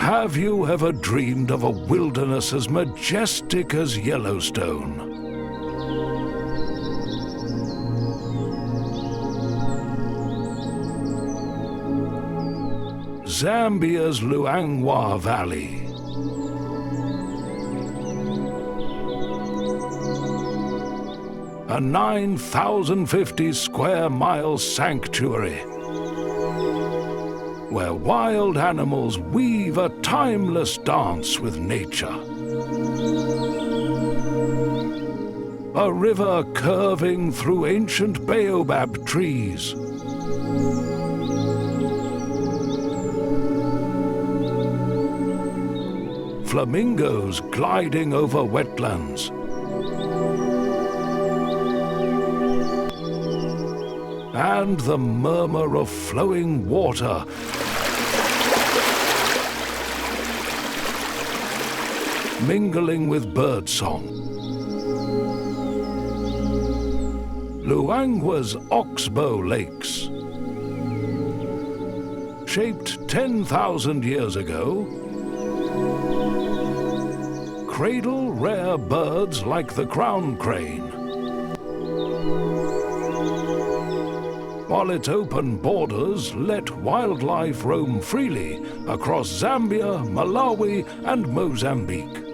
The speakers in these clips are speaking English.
Have you ever dreamed of a wilderness as majestic as Yellowstone? Zambia's Luangwa Valley. A 9,050 square mile sanctuary where wild animals weave a timeless dance with nature. A river curving through ancient baobab trees. Flamingos gliding over wetlands. And the murmur of flowing water mingling with birdsong. Luangwa's Oxbow Lakes. Shaped 10,000 years ago, cradle rare birds like the crown crane. While its open borders let wildlife roam freely across Zambia, Malawi, and Mozambique.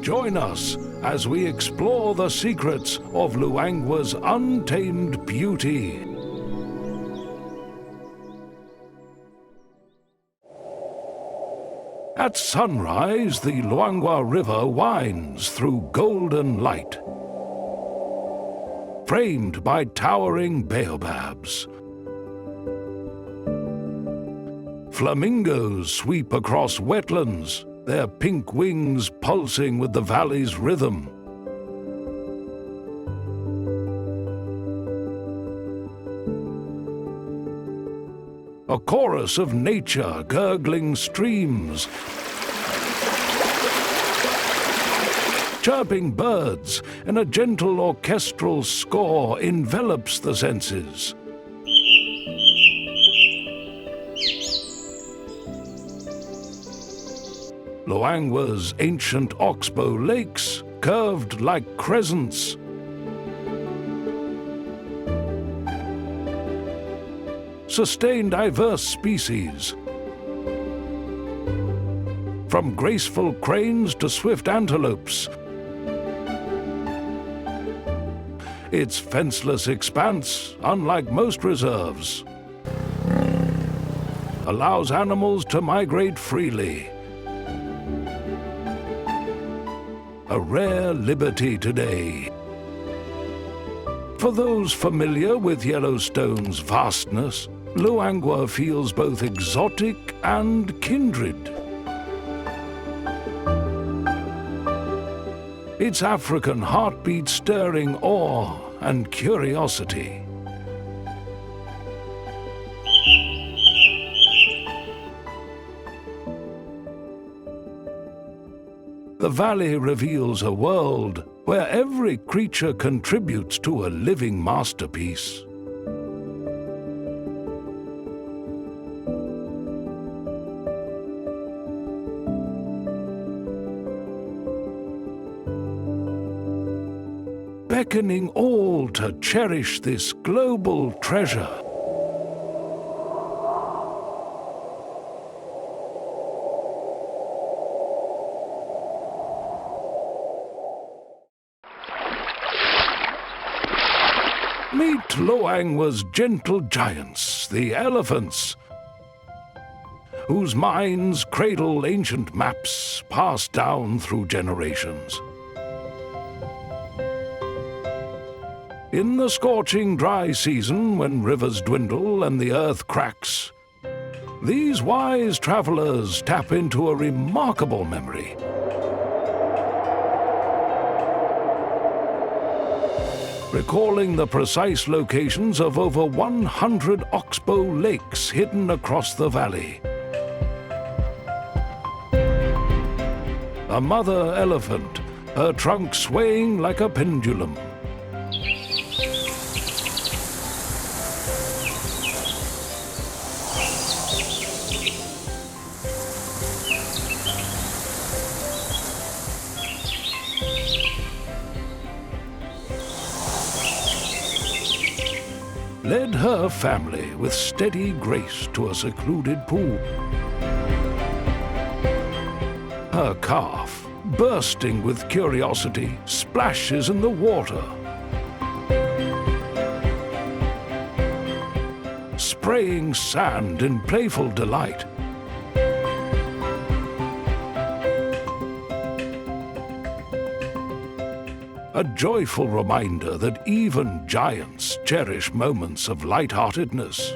Join us as we explore the secrets of Luangwa's untamed beauty. At sunrise, the Luangwa River winds through golden light, framed by towering baobabs. Flamingos sweep across wetlands, their pink wings pulsing with the valley's rhythm. A chorus of nature, gurgling streams, chirping birds, and a gentle orchestral score envelops the senses. Luangwa's ancient oxbow lakes, curved like crescents, sustain diverse species, from graceful cranes to swift antelopes. Its fenceless expanse, unlike most reserves, allows animals to migrate freely. A rare liberty today. For those familiar with Yellowstone's vastness, Luangwa feels both exotic and kindred. Its African heartbeat stirring awe and curiosity. The valley reveals a world where every creature contributes to a living masterpiece. Beckoning all to cherish this global treasure. Meet Luangwa's gentle giants, the elephants, whose minds cradle ancient maps passed down through generations. In the scorching dry season, when rivers dwindle and the earth cracks, these wise travelers tap into a remarkable memory. Recalling the precise locations of over 100 oxbow lakes hidden across the valley. A mother elephant, her trunk swaying like a pendulum. led her family with steady grace to a secluded pool. Her calf, bursting with curiosity, splashes in the water, spraying sand in playful delight. A joyful reminder that even giants cherish moments of lightheartedness.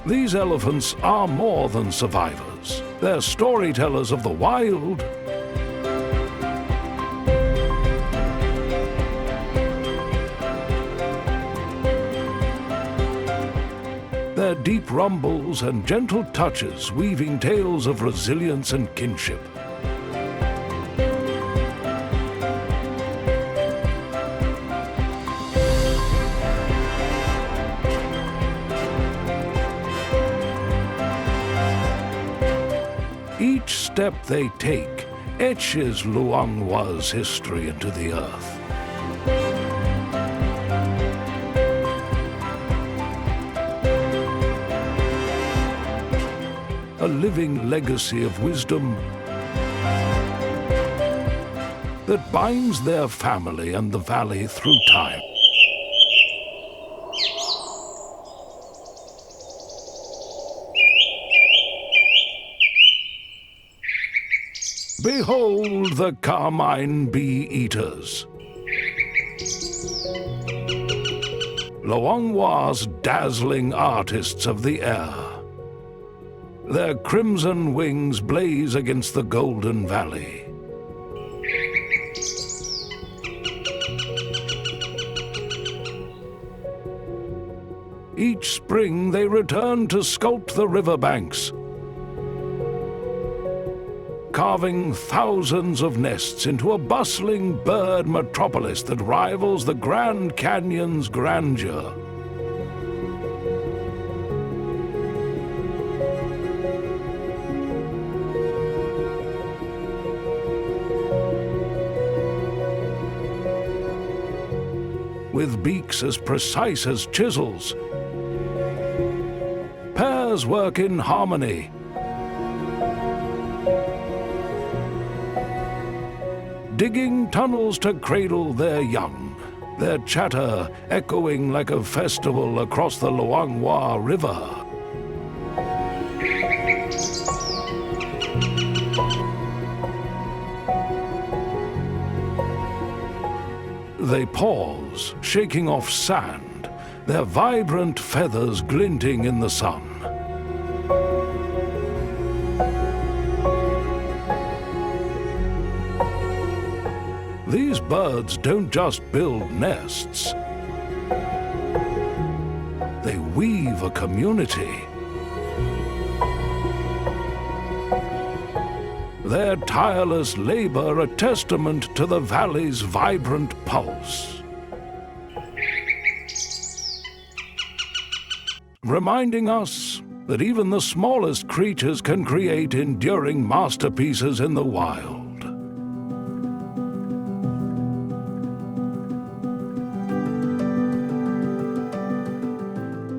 These elephants are more than survivors. They're storytellers of the wild. Their deep rumbles and gentle touches weaving tales of resilience and kinship. Each step they take etches Luangwa's history into the earth. A living legacy of wisdom that binds their family and the valley through time. Behold the carmine bee-eaters, Luangwa's dazzling artists of the air. Their crimson wings blaze against the golden valley. Each spring they return to sculpt the riverbanks, carving thousands of nests into a bustling bird metropolis that rivals the Grand Canyon's grandeur. With beaks as precise as chisels, pairs work in harmony. Digging tunnels to cradle their young, their chatter echoing like a festival across the Luangwa River. They pause, shaking off sand, their vibrant feathers glinting in the sun. These birds don't just build nests. They weave a community. Their tireless labor a testament to the valley's vibrant pulse. Reminding us that even the smallest creatures can create enduring masterpieces in the wild.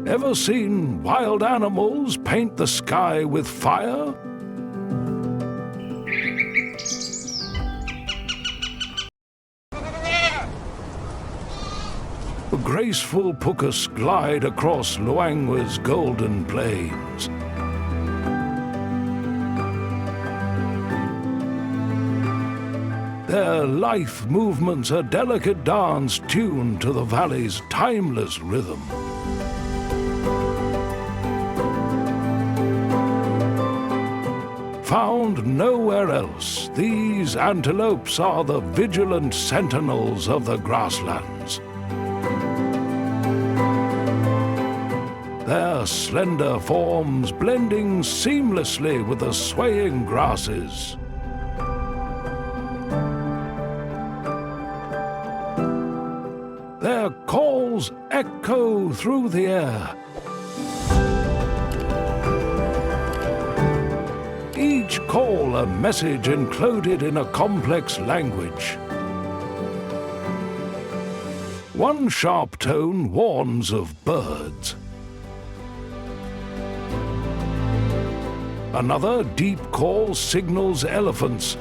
Ever seen wild animals paint the sky with fire? Graceful pukas glide across Luangwa's golden plains. Their lithe movements a delicate dance tuned to the valley's timeless rhythm. Found nowhere else, these antelopes are the vigilant sentinels of the grasslands. Their slender forms blending seamlessly with the swaying grasses. Their calls echo through the air. call a message encoded in a complex language. One sharp tone warns of birds. Another deep call signals elephants.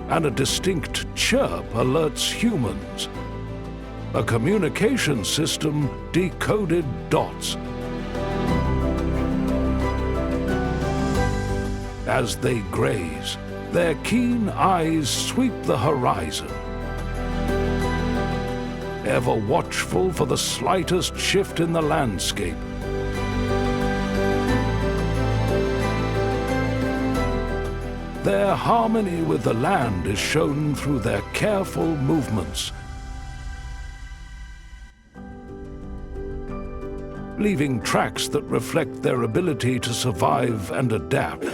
And a distinct chirp alerts humans. A communication system decoded dots. As they graze, their keen eyes sweep the horizon, ever watchful for the slightest shift in the landscape. Their harmony with the land is shown through their careful movements, leaving tracks that reflect their ability to survive and adapt.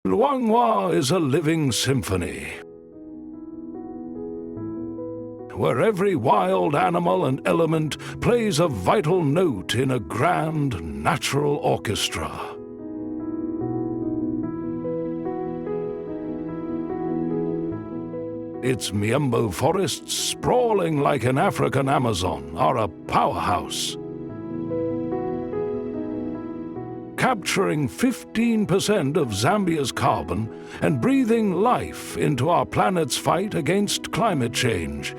Luangwa is a living symphony, where every wild animal and element plays a vital note in a grand natural orchestra. Its Miembo forests, sprawling like an African Amazon, are a powerhouse, capturing 15% of Zambia's carbon and breathing life into our planet's fight against climate change.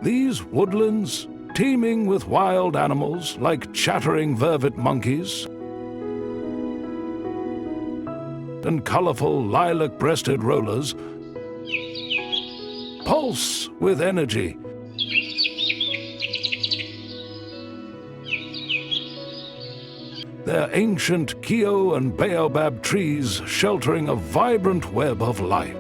These woodlands, teeming with wild animals like chattering vervet monkeys and colorful lilac-breasted rollers, pulse with energy. Their ancient kio and baobab trees sheltering a vibrant web of life.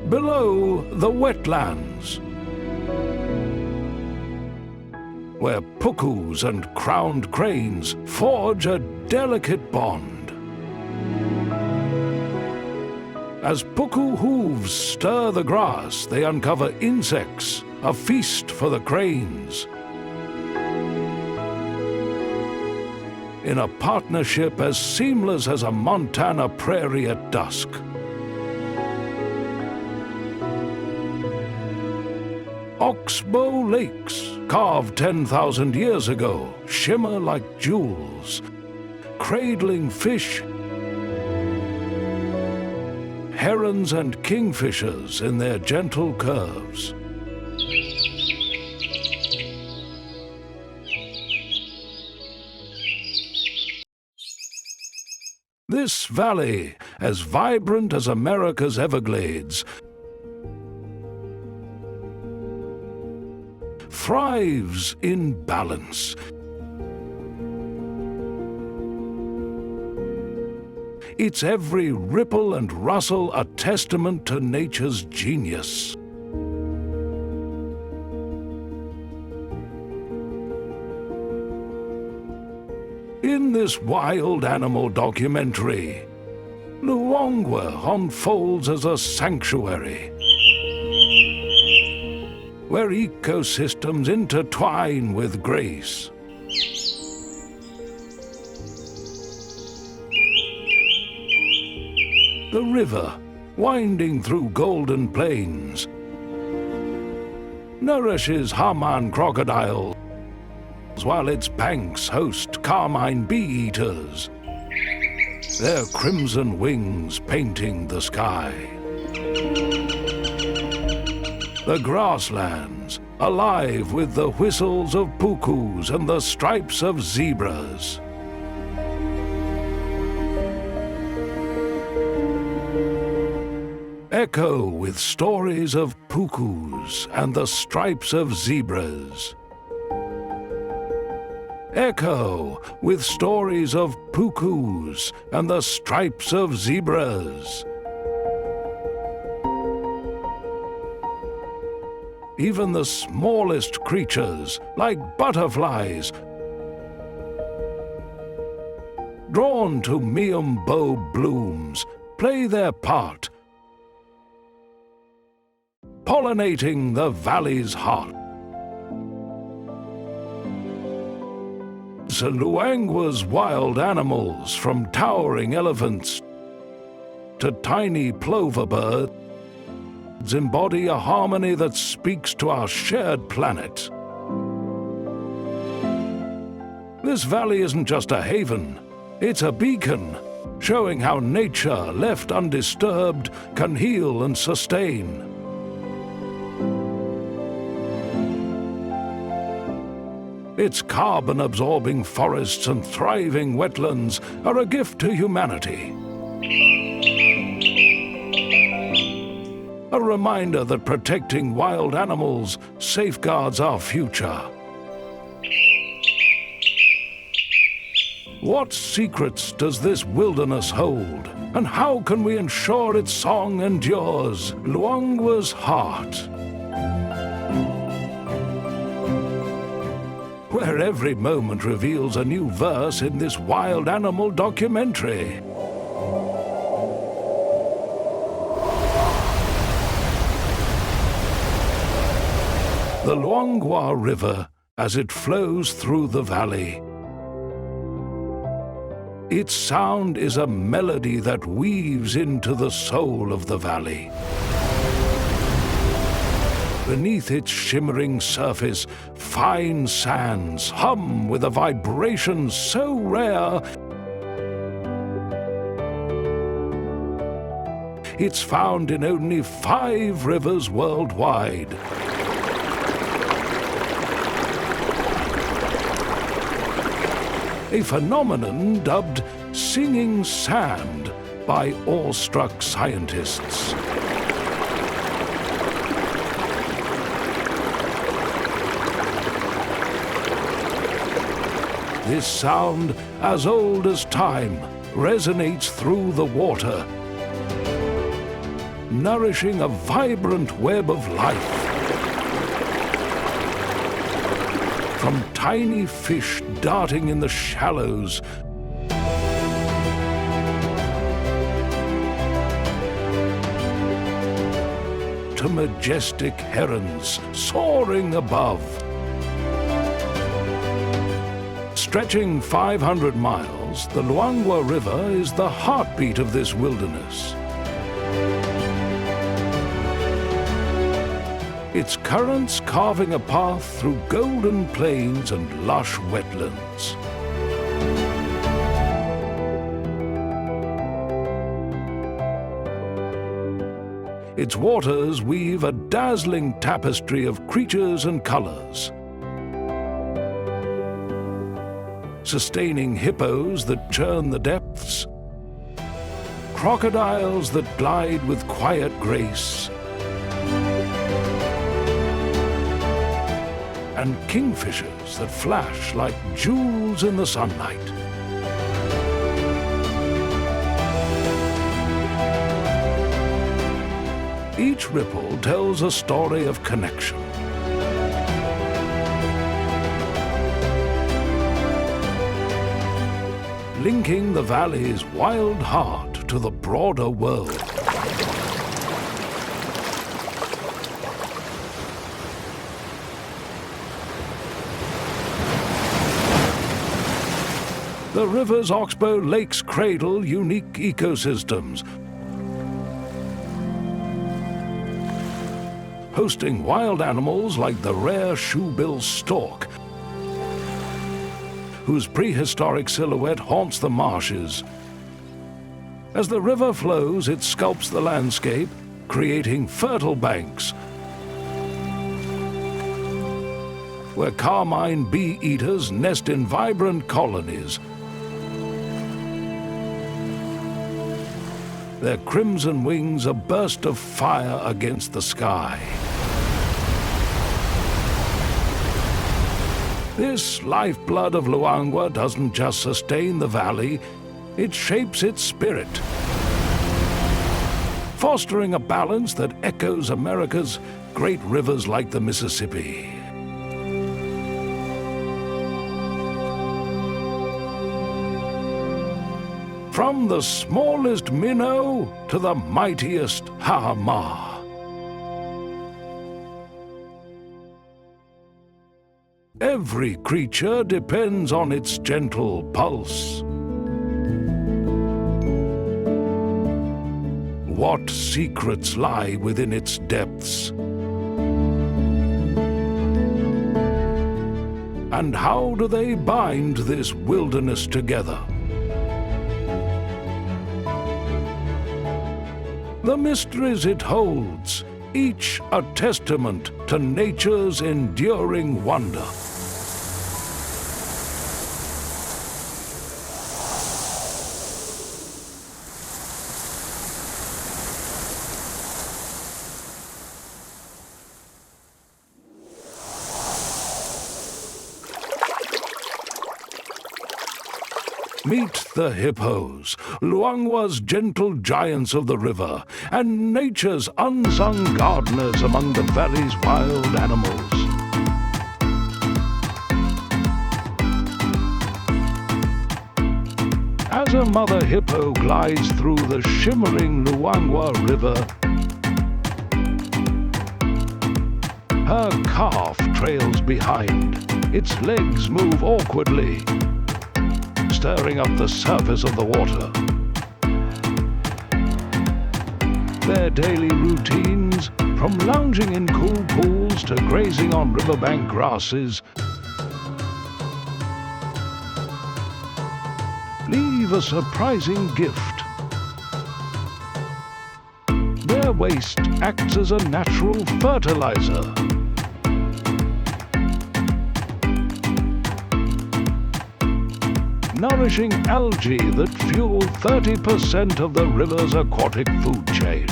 Below, the wetlands, where pukus and crowned cranes forge a delicate bond. As puku hooves stir the grass, they uncover insects, a feast for the cranes. In a partnership as seamless as a Montana prairie at dusk. Oxbow lakes, carved 10,000 years ago, shimmer like jewels, cradling fish, herons and kingfishers in their gentle curves. This valley, as vibrant as America's Everglades, thrives in balance. Its every ripple and rustle a testament to nature's genius. In this wild animal documentary, Luangwa unfolds as a sanctuary, where ecosystems intertwine with grace. The river, winding through golden plains, nourishes Haman crocodiles, while its banks host carmine bee-eaters, their crimson wings painting the sky. The grasslands, alive with the whistles of pukus and the stripes of zebras. Echo with stories of pukus and the stripes of zebras. Echo with stories of pukus and the stripes of zebras. Even the smallest creatures, like butterflies, drawn to miumbo blooms, play their part, pollinating the valley's heart. So Luangwa's wild animals, from towering elephants to tiny plover birds, embody a harmony that speaks to our shared planet. This valley isn't just a haven, it's a beacon, showing how nature, left undisturbed, can heal and sustain. Its carbon-absorbing forests and thriving wetlands are a gift to humanity. A reminder that protecting wild animals safeguards our future. What secrets does this wilderness hold? And how can we ensure its song endures? Luangwa's heart, where every moment reveals a new verse in this wild animal documentary. The Luangwa River as it flows through the valley. Its sound is a melody that weaves into the soul of the valley. Beneath its shimmering surface, fine sands hum with a vibration so rare it's found in only 5 rivers worldwide. A phenomenon dubbed singing sand by awestruck scientists. This sound, as old as time, resonates through the water, nourishing a vibrant web of life. From tiny fish darting in the shallows to majestic herons soaring above. Stretching 500 miles, the Luangwa River is the heartbeat of this wilderness. Its currents carving a path through golden plains and lush wetlands. Its waters weave a dazzling tapestry of creatures and colors, sustaining hippos that churn the depths, crocodiles that glide with quiet grace, and kingfishers that flash like jewels in the sunlight. Each ripple tells a story of connection. Linking the valley's wild heart to the broader world. The river's oxbow lakes cradle unique ecosystems, hosting wild animals like the rare shoebill stork, whose prehistoric silhouette haunts the marshes. As the river flows, it sculpts the landscape, creating fertile banks where carmine bee-eaters nest in vibrant colonies. Their crimson wings a burst of fire against the sky. This lifeblood of Luangwa doesn't just sustain the valley, it shapes its spirit. fostering a balance that echoes America's great rivers like the Mississippi. From the smallest minnow to the mightiest ha-ma. Every creature depends on its gentle pulse. What secrets lie within its depths? And how do they bind this wilderness together? The mysteries it holds, each a testament to nature's enduring wonder. Meet the hippos, Luangwa's gentle giants of the river, and nature's unsung gardeners among the valley's wild animals. As a mother hippo glides through the shimmering Luangwa River, her calf trails behind. Its legs move awkwardly, stirring up the surface of the water. Their daily routines, from lounging in cool pools to grazing on riverbank grasses, leave a surprising gift. Their waste acts as a natural fertilizer, nourishing algae that fuel 30% of the river's aquatic food chain.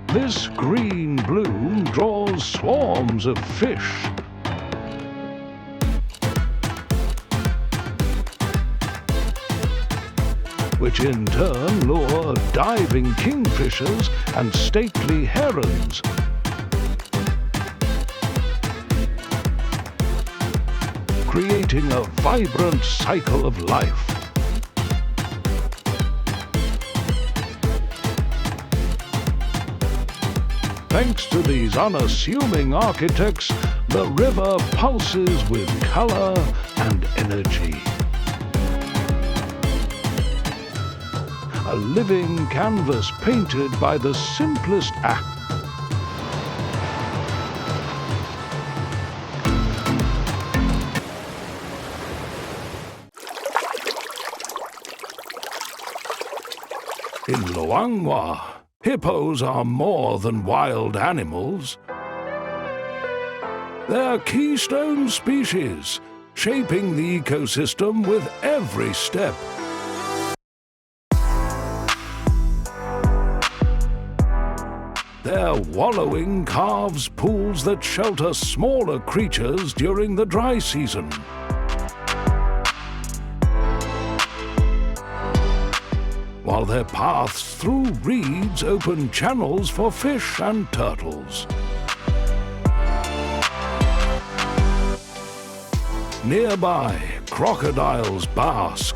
This green bloom draws swarms of fish, which in turn lure diving kingfishers and stately herons. Creating a vibrant cycle of life. Thanks to these unassuming architects, the river pulses with color and energy. A living canvas painted by the simplest act. In Luangwa, hippos are more than wild animals. They're keystone species, shaping the ecosystem with every step. Their wallowing carves pools that shelter smaller creatures during the dry season. While their paths through reeds open channels for fish and turtles. Nearby, crocodiles bask,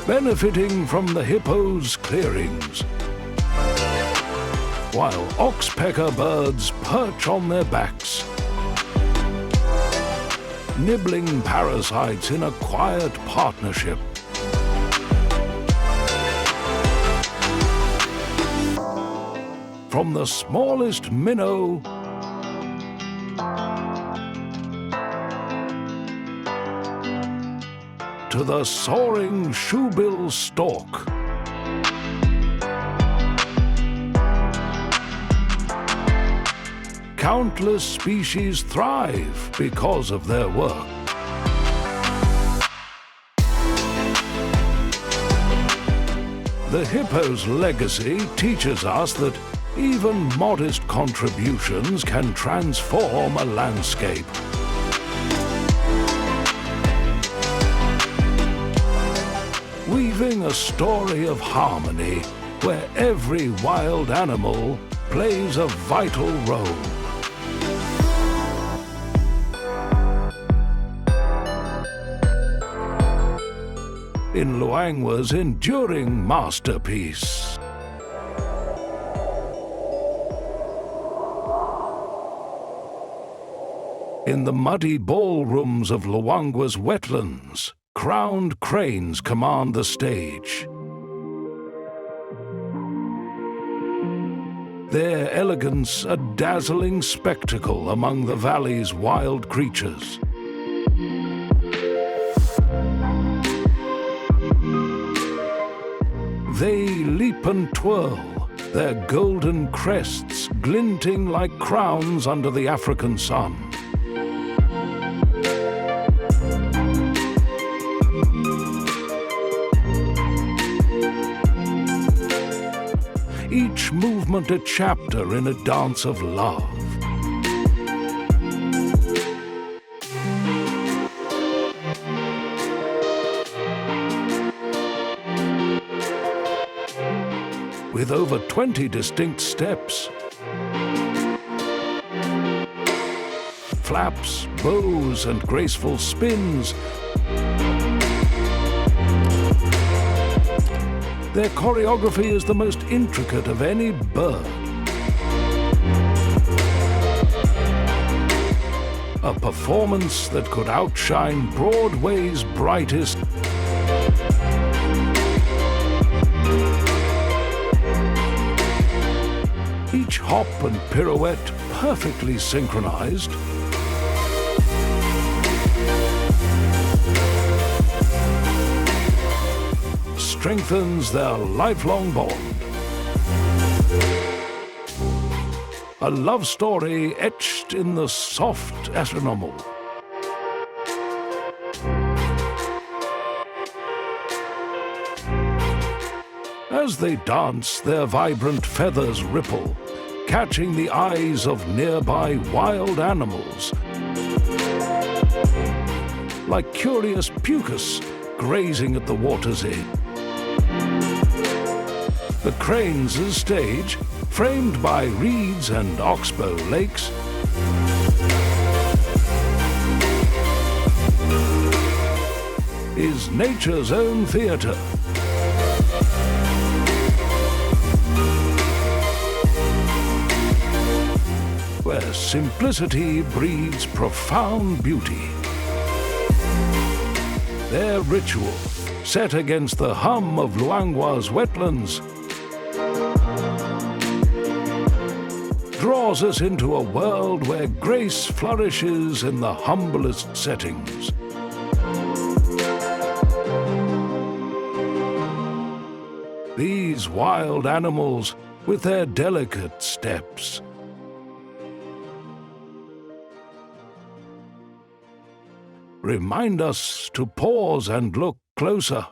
benefiting from the hippos' clearings, while oxpecker birds perch on their backs, nibbling parasites in a quiet partnership. From the smallest minnow to the soaring shoebill stork. Countless species thrive because of their work. The hippo's legacy teaches us that even modest contributions can transform a landscape. weaving a story of harmony where every wild animal plays a vital role. In Luangwa's enduring masterpiece. In the muddy ballrooms of Luangwa's wetlands, crowned cranes command the stage. Their elegance a dazzling spectacle among the valley's wild creatures. They leap and twirl, their golden crests glinting like crowns under the African sun. Each movement a chapter in a dance of love. With over 20 distinct steps, flaps, bows, and graceful spins, their choreography is the most intricate of any bird. A performance that could outshine Broadway's brightest. Each hop and pirouette perfectly synchronized. Strengthens their lifelong bond. A love story etched in the soft enamel. As they dance, their vibrant feathers ripple, catching the eyes of nearby wild animals. Like curious pucus grazing at the water's edge. The cranes' stage, framed by reeds and oxbow lakes, is nature's own theatre. Where simplicity breeds profound beauty. Their ritual, set against the hum of Luangwa's wetlands, draws us into a world where grace flourishes in the humblest settings. These wild animals, with their delicate steps, remind us to pause and look closer.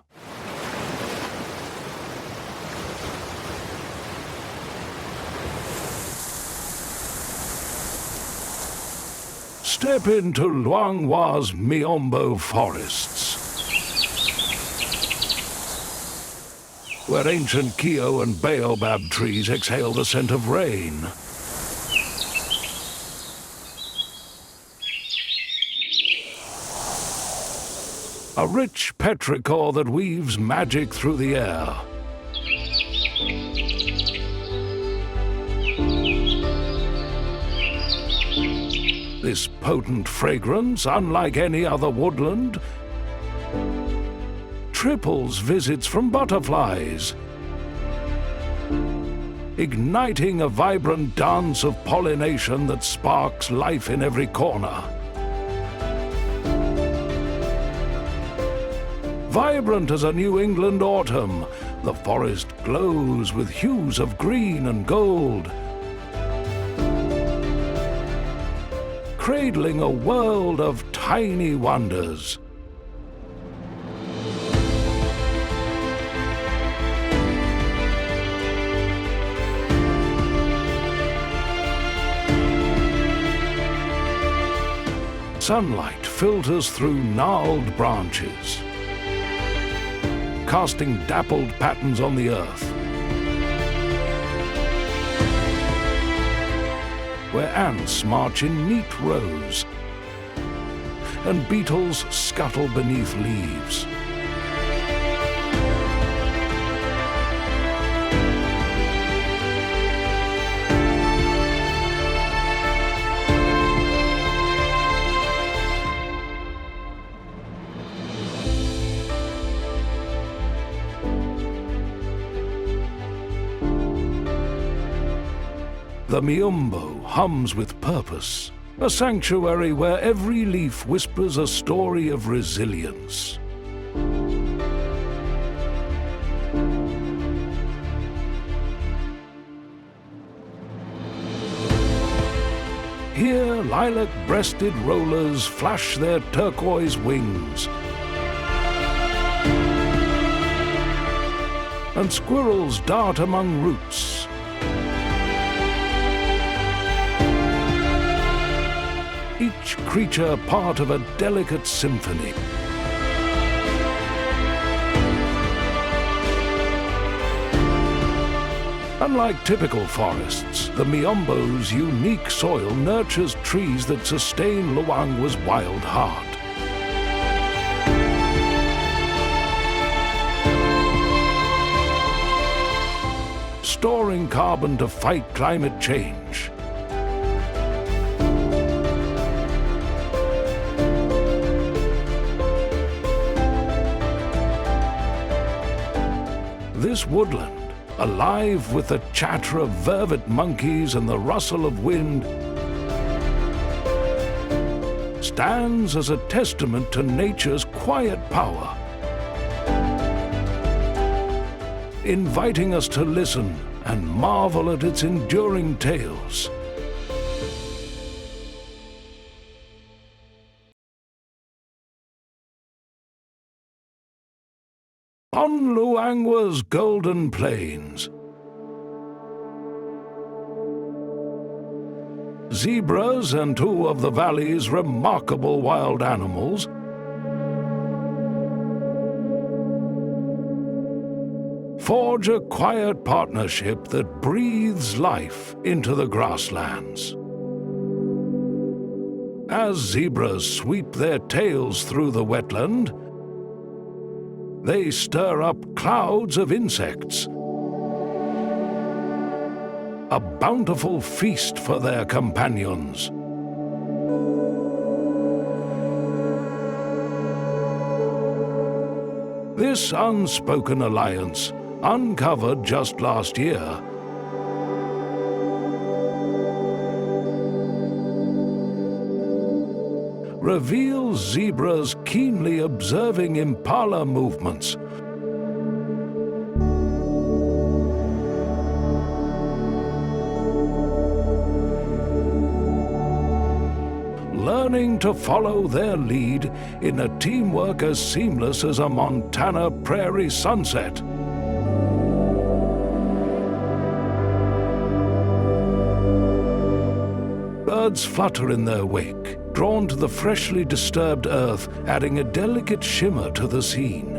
Step into Luangwa's Miombo forests, where ancient kio and baobab trees exhale the scent of rain. A rich petrichor that weaves magic through the air. This potent fragrance, unlike any other woodland, triples visits from butterflies, igniting a vibrant dance of pollination that sparks life in every corner. Vibrant as a New England autumn, the forest glows with hues of green and gold, cradling a world of tiny wonders. Sunlight filters through gnarled branches, casting dappled patterns on the earth. Where ants march in neat rows, and beetles scuttle beneath leaves. The Miombo hums with purpose, a sanctuary where every leaf whispers a story of resilience. Here, lilac-breasted rollers flash their turquoise wings, and squirrels dart among roots. Each creature part of a delicate symphony. Unlike typical forests, the Miombo's unique soil nurtures trees that sustain Luangwa's wild heart. Storing carbon to fight climate change. This woodland, alive with the chatter of vervet monkeys and the rustle of wind, stands as a testament to nature's quiet power, inviting us to listen and marvel at its enduring tales. On Luangwa's golden plains, zebras and two of the valley's remarkable wild animals forge a quiet partnership that breathes life into the grasslands. As zebras sweep their tails through the wetland, they stir up clouds of insects, a bountiful feast for their companions. This unspoken alliance, uncovered just last year, reveals zebras keenly observing impala movements, learning to follow their lead in a teamwork as seamless as a Montana prairie sunset. Birds flutter in their wake, drawn to the freshly disturbed earth, adding a delicate shimmer to the scene.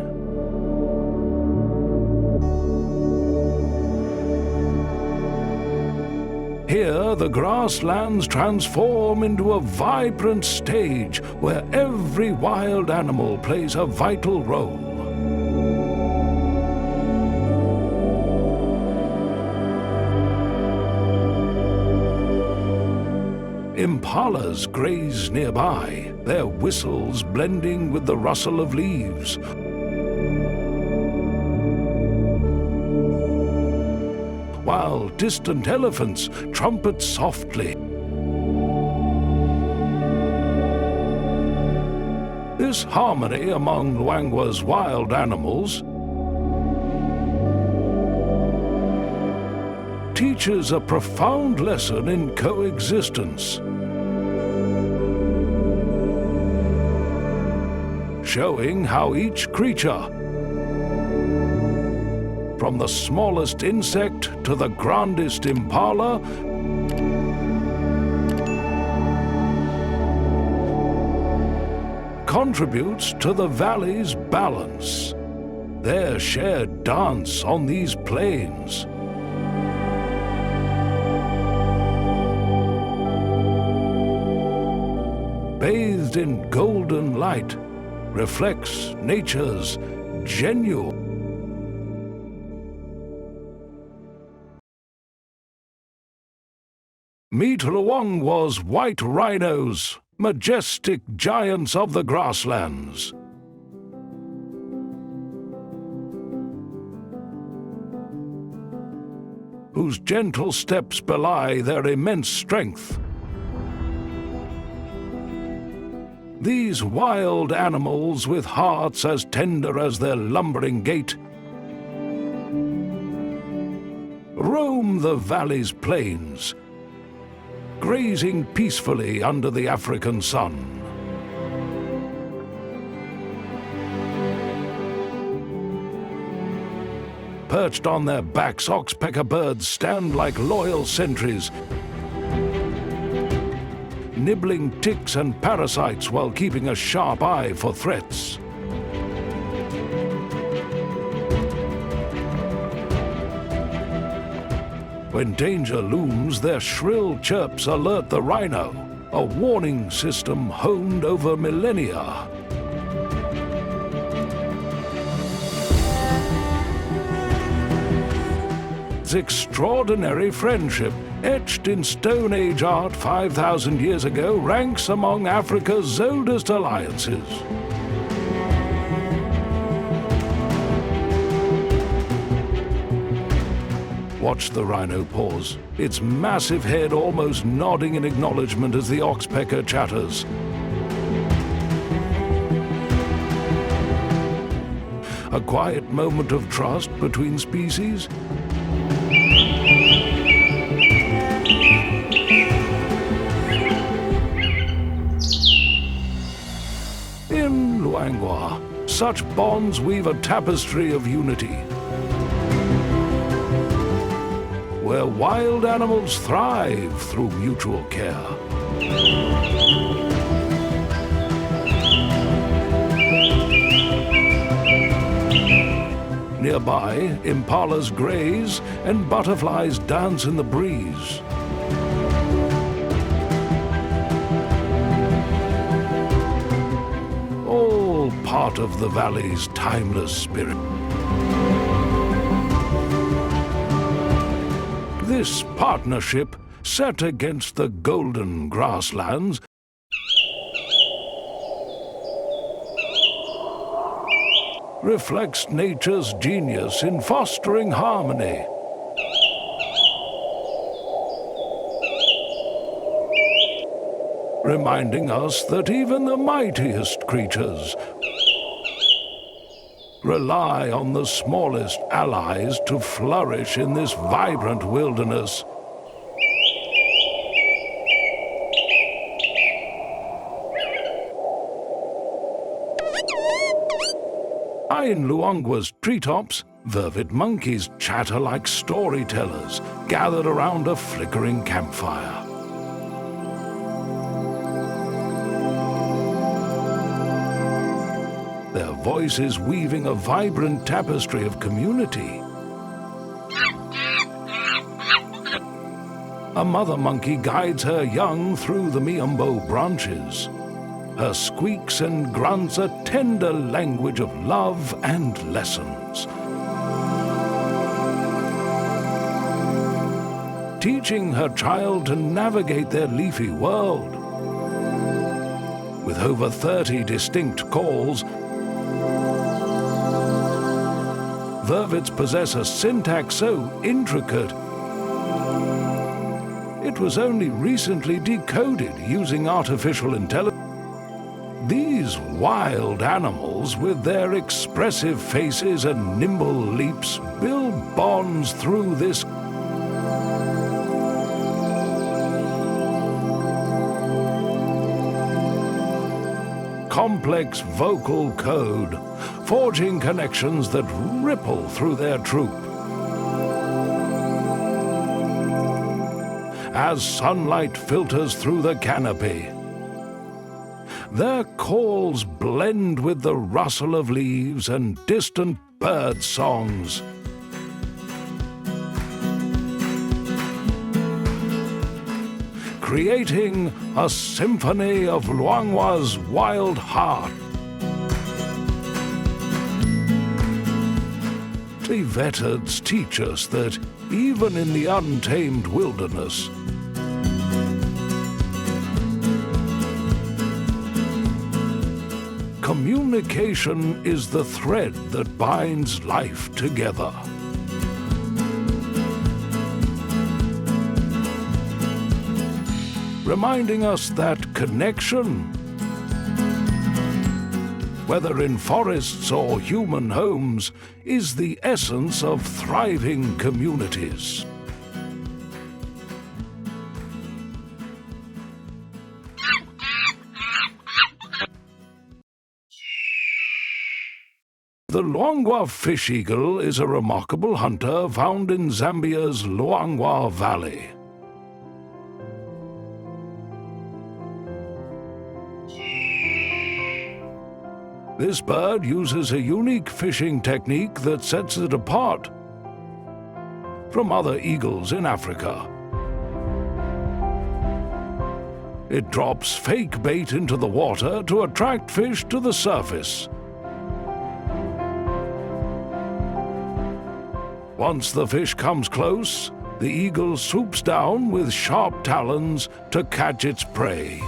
Here, the grasslands transform into a vibrant stage where every wild animal plays a vital role. Impalas graze nearby, their whistles blending with the rustle of leaves. While distant elephants trumpet softly. This harmony among Luangwa's wild animals teaches a profound lesson in coexistence, showing how each creature, from the smallest insect to the grandest impala, contributes to the valley's balance, their shared dance on these plains. Bathed in golden light, reflects nature's genuine. Meet Luangwa's white rhinos, majestic giants of the grasslands. Whose gentle steps belie their immense strength. These wild animals with hearts as tender as their lumbering gait roam the valley's plains, grazing peacefully under the African sun. Perched on their backs, oxpecker birds stand like loyal sentries, nibbling ticks and parasites while keeping a sharp eye for threats. When danger looms, their shrill chirps alert the rhino, a warning system honed over millennia. Its extraordinary friendship, etched in Stone Age art 5,000 years ago, ranks among Africa's oldest alliances. Watch the rhino pause, its massive head almost nodding in acknowledgement as the oxpecker chatters. A quiet moment of trust between species. In Luangwa, such bonds weave a tapestry of unity, where wild animals thrive through mutual care. Nearby, impalas graze and butterflies dance in the breeze. All part of the valley's timeless spirit. This partnership, set against the golden grasslands, reflects nature's genius in fostering harmony. Reminding us that even the mightiest creatures rely on the smallest allies to flourish in this vibrant wilderness. High in Luangwa's treetops, vervet monkeys chatter like storytellers gathered around a flickering campfire. Their voices weaving a vibrant tapestry of community. A mother monkey guides her young through the miombo branches. Her squeaks and grunts a tender language of love and lessons. Teaching her child to navigate their leafy world. With over 30 distinct calls, vervets possess a syntax so intricate, it was only recently decoded using artificial intelligence. These wild animals, with their expressive faces and nimble leaps, build bonds through this complex vocal code, forging connections that ripple through their troop. As sunlight filters through the canopy, their calls blend with the rustle of leaves and distant bird songs. Creating a symphony of Luangwa's wild heart. The veterans teach us that even in the untamed wilderness, communication is the thread that binds life together. Reminding us that connection, whether in forests or human homes, is the essence of thriving communities. The Luangwa fish eagle is a remarkable hunter found in Zambia's Luangwa Valley. This bird uses a unique fishing technique that sets it apart from other eagles in Africa. It drops fake bait into the water to attract fish to the surface. Once the fish comes close, the eagle swoops down with sharp talons to catch its prey.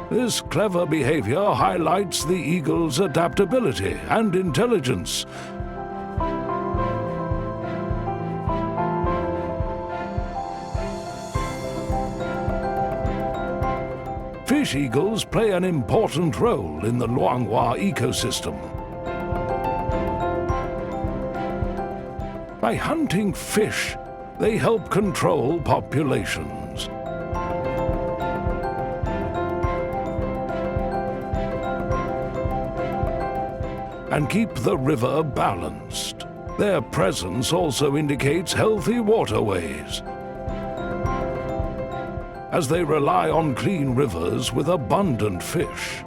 This clever behavior highlights the eagle's adaptability and intelligence. Fish eagles play an important role in the Luangwa ecosystem. By hunting fish, they help control populations. And keep the river balanced. Their presence also indicates healthy waterways, as they rely on clean rivers with abundant fish.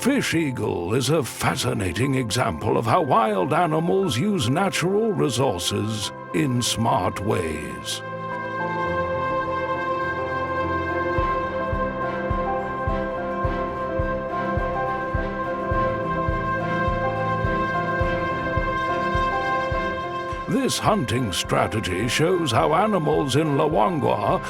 Fish eagle is a fascinating example of how wild animals use natural resources in smart ways. This hunting strategy shows how animals in Luangwa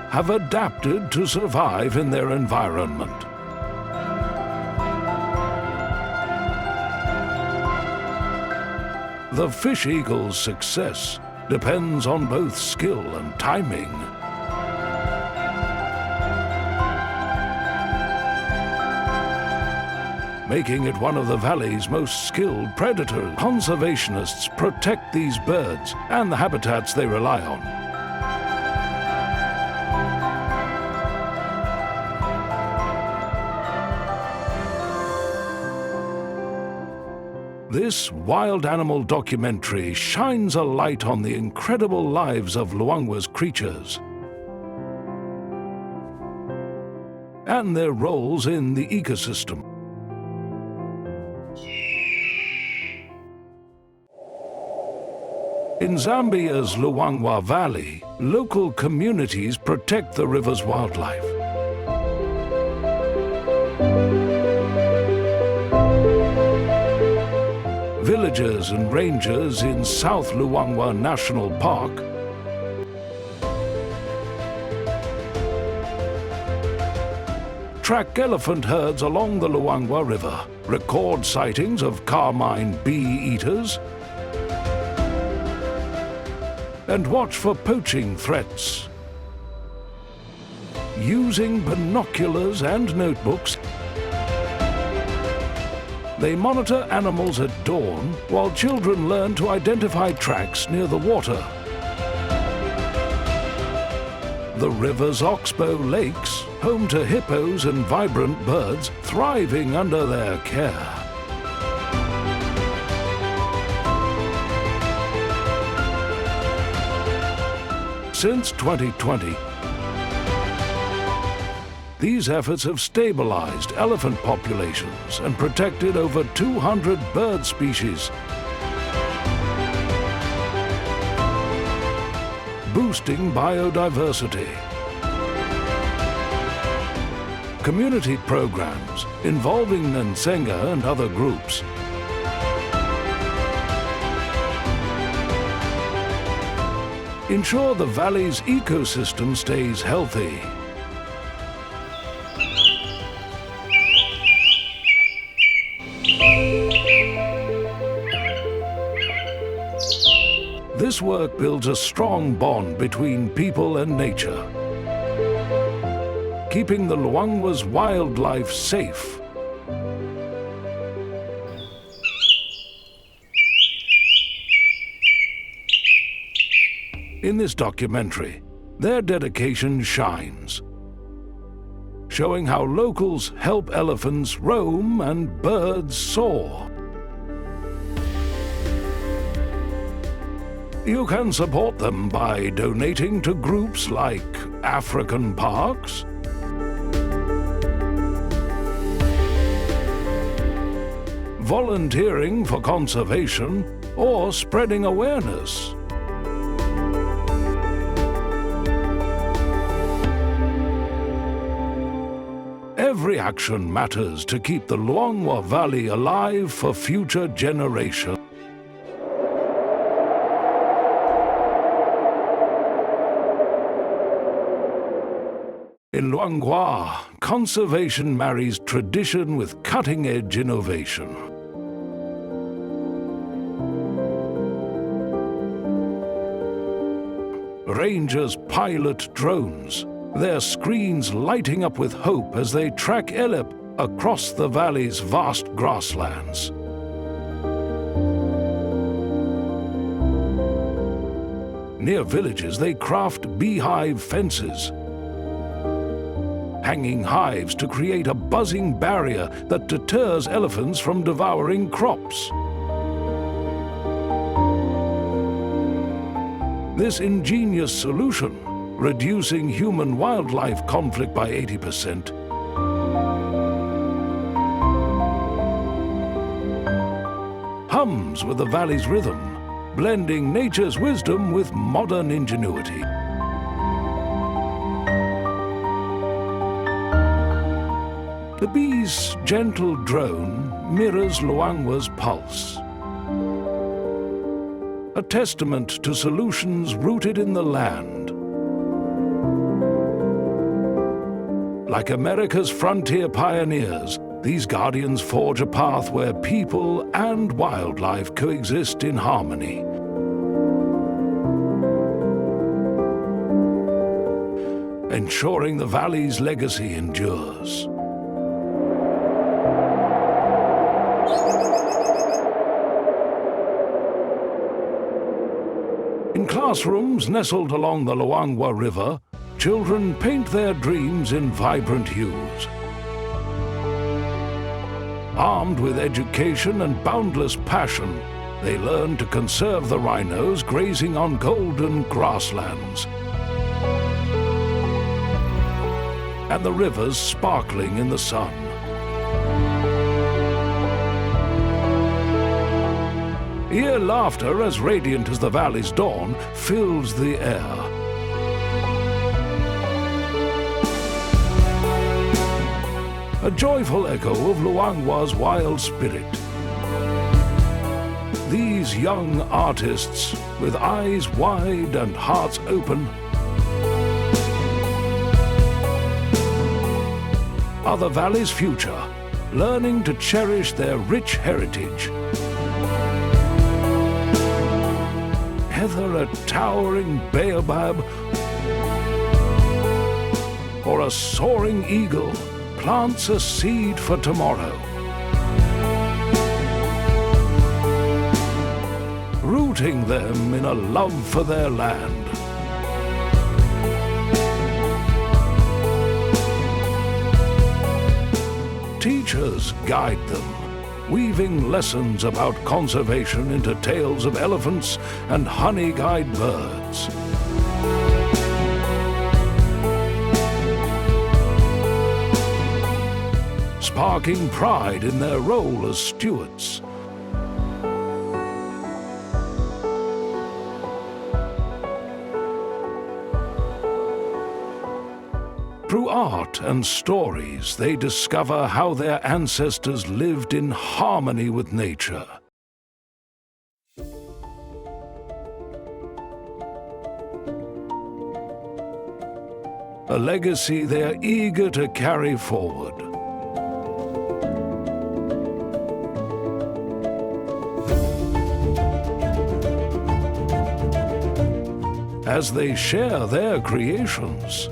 have adapted to survive in their environment. The fish eagle's success depends on both skill and timing. Making it one of the valley's most skilled predators. Conservationists protect these birds and the habitats they rely on. This wild animal documentary shines a light on the incredible lives of Luangwa's creatures and their roles in the ecosystem. In Zambia's Luangwa Valley, local communities protect the river's wildlife. Villagers and rangers in South Luangwa National Park track elephant herds along the Luangwa River, record sightings of carmine bee-eaters, and watch for poaching threats. Using binoculars and notebooks, they monitor animals at dawn while children learn to identify tracks near the water. The river's oxbow lakes, home to hippos and vibrant birds thriving under their care. Since 2020, these efforts have stabilized elephant populations and protected over 200 bird species, boosting biodiversity. Community programs involving Nsenga and other groups ensure the valley's ecosystem stays healthy. This work builds a strong bond between people and nature, keeping the Luangwa's wildlife safe. In this documentary, their dedication shines, showing how locals help elephants roam and birds soar. You can support them by donating to groups like African Parks, volunteering for conservation, or spreading awareness. Every action matters to keep the Luangwa Valley alive for future generations. In Luangwa, conservation marries tradition with cutting-edge innovation. Rangers pilot drones, their screens lighting up with hope as they track Elep across the valley's vast grasslands. Near villages, they craft beehive fences, hanging hives to create a buzzing barrier that deters elephants from devouring crops. This ingenious solution, reducing human-wildlife conflict by 80%, hums with the valley's rhythm, blending nature's wisdom with modern ingenuity. The bee's gentle drone mirrors Luangwa's pulse, a testament to solutions rooted in the land. Like America's frontier pioneers, these guardians forge a path where people and wildlife coexist in harmony. Ensuring the valley's legacy endures. In classrooms nestled along the Luangwa River, children paint their dreams in vibrant hues. Armed with education and boundless passion, they learn to conserve the rhinos grazing on golden grasslands, and the rivers sparkling in the sun. Hear laughter as radiant as the valley's dawn fills the air. A joyful echo of Luangwa's wild spirit. These young artists, with eyes wide and hearts open, are the valley's future, learning to cherish their rich heritage. Whether a towering baobab or a soaring eagle plants a seed for tomorrow, rooting them in a love for their land. teachers guide them, weaving lessons about conservation into tales of elephants and honey-guide birds. Sparking pride in their role as stewards. Through art and stories, they discover how their ancestors lived in harmony with nature. A legacy they're eager to carry forward. As they share their creations,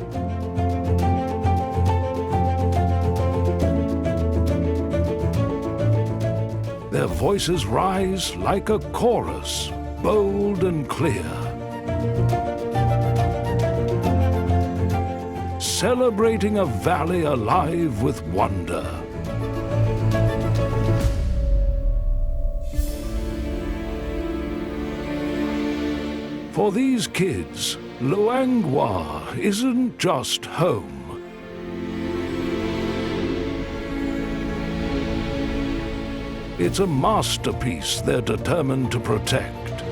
their voices rise like a chorus, bold and clear, celebrating a valley alive with wonder. For these kids, Luangwa isn't just home. It's a masterpiece they're determined to protect.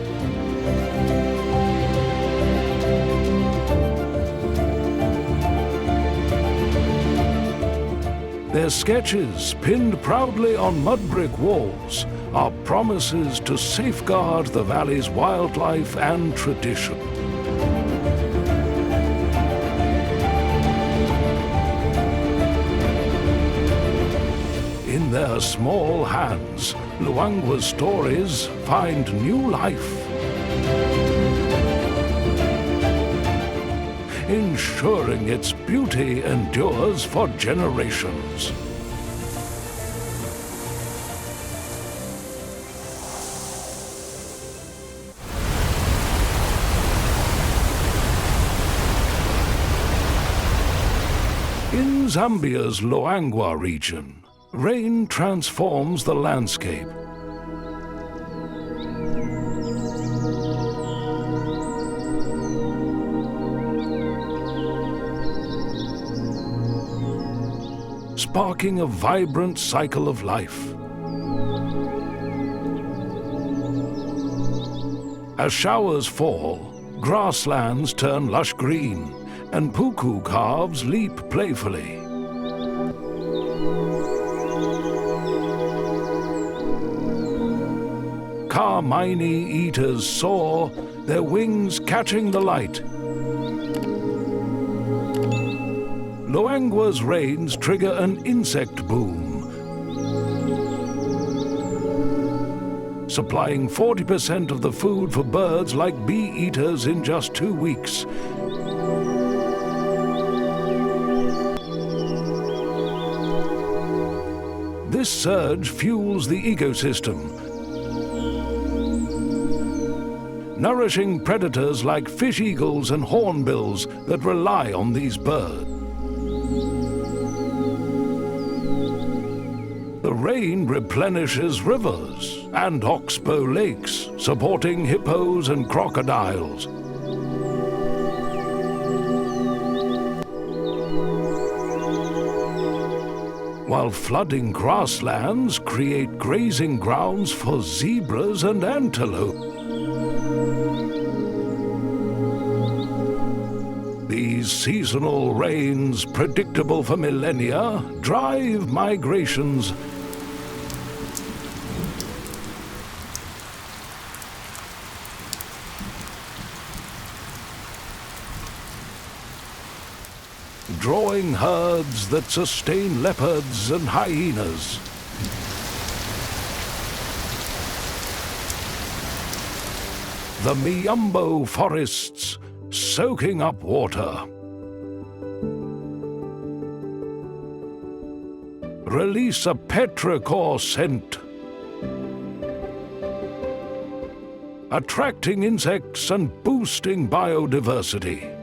Their sketches, pinned proudly on mud brick walls, are promises to safeguard the valley's wildlife and tradition. In their small hands, Luangwa's stories find new life, ensuring its beauty endures for generations. In Zambia's Luangwa region, rain transforms the landscape. Sparking a vibrant cycle of life. As showers fall, grasslands turn lush green, and puku calves leap playfully. Carmine eaters soar, their wings catching the light. Luangwa's rains trigger an insect boom, supplying 40% of the food for birds like bee eaters in just 2 weeks. This surge fuels the ecosystem, nourishing predators like fish eagles and hornbills that rely on these birds. The rain replenishes rivers and oxbow lakes, supporting hippos and crocodiles. While flooding grasslands create grazing grounds for zebras and antelope. These seasonal rains, predictable for millennia, drive migrations. Drawing herds that sustain leopards and hyenas. The Miambo forests soaking up water. Release a petrichor scent, attracting insects and boosting biodiversity.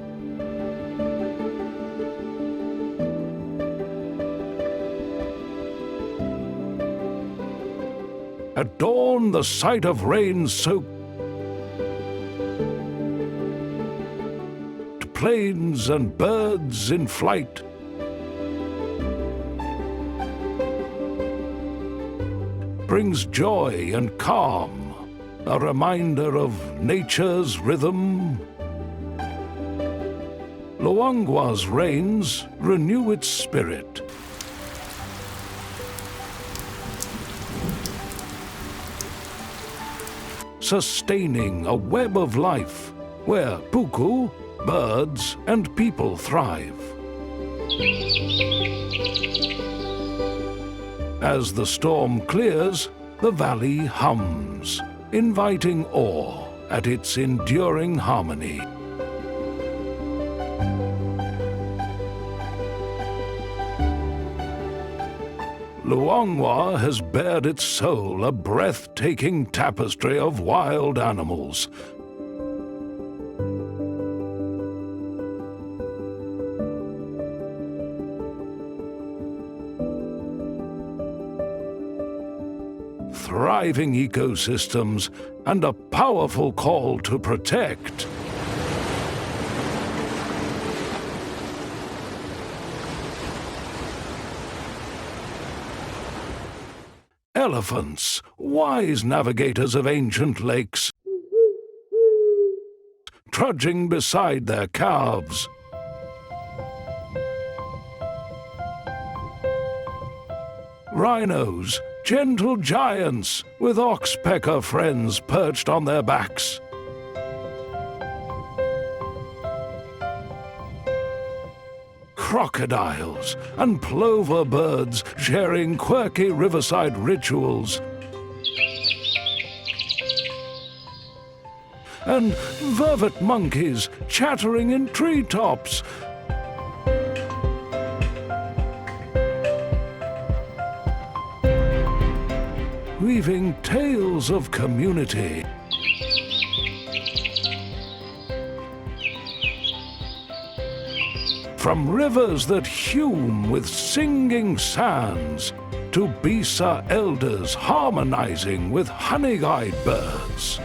At dawn, the sight of rain-soaked plains and birds in flight brings joy and calm, a reminder of nature's rhythm. Luangwa's rains renew its spirit. Sustaining a web of life where puku, birds, and people thrive. As the storm clears, the valley hums, inviting awe at its enduring harmony. Luangwa has bared its soul a breathtaking tapestry of wild animals. Thriving ecosystems and a powerful call to protect. Elephants, wise navigators of ancient lakes, trudging beside their calves. Rhinos, gentle giants with oxpecker friends perched on their backs. Crocodiles and plover birds sharing quirky riverside rituals. And vervet monkeys chattering in treetops. Weaving tales of community. From rivers that fume with singing sands, to Bisa elders harmonizing with honey-eyed birds.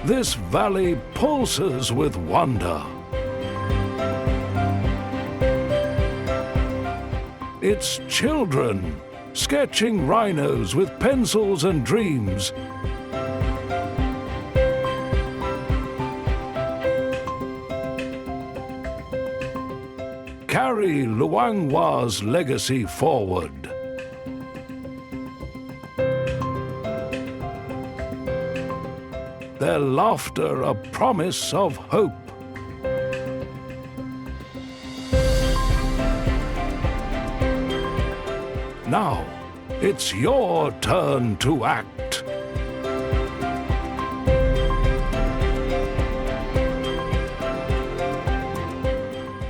This valley pulses with wonder. Its children, sketching rhinos with pencils and dreams. Carry Luangwa's legacy forward. Their laughter a promise of hope. Now, it's your turn to act.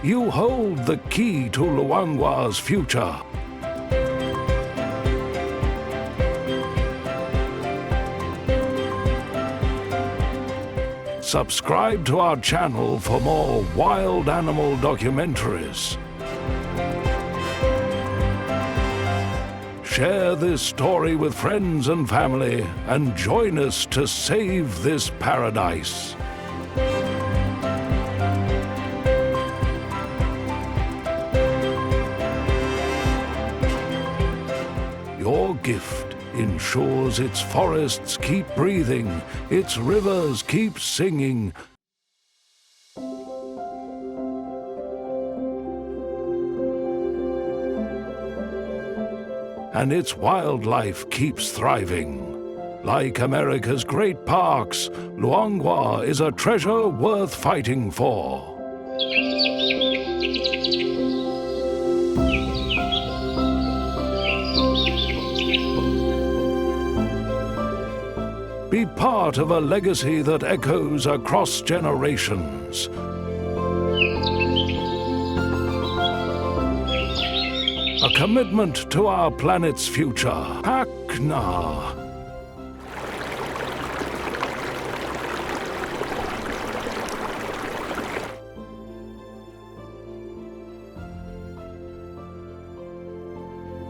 You hold the key to Luangwa's future. Subscribe to our channel for more wild animal documentaries. Share this story with friends and family and join us to save this paradise. Your gift ensures its forests keep breathing, its rivers keep singing, and its wildlife keeps thriving. Like America's great parks, Luangwa is a treasure worth fighting for. Be part of a legacy that echoes across generations. A commitment to our planet's future. Hakna.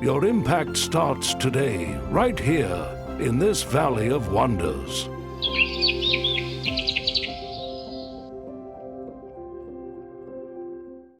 Your impact starts today, right here, in this Valley of Wonders.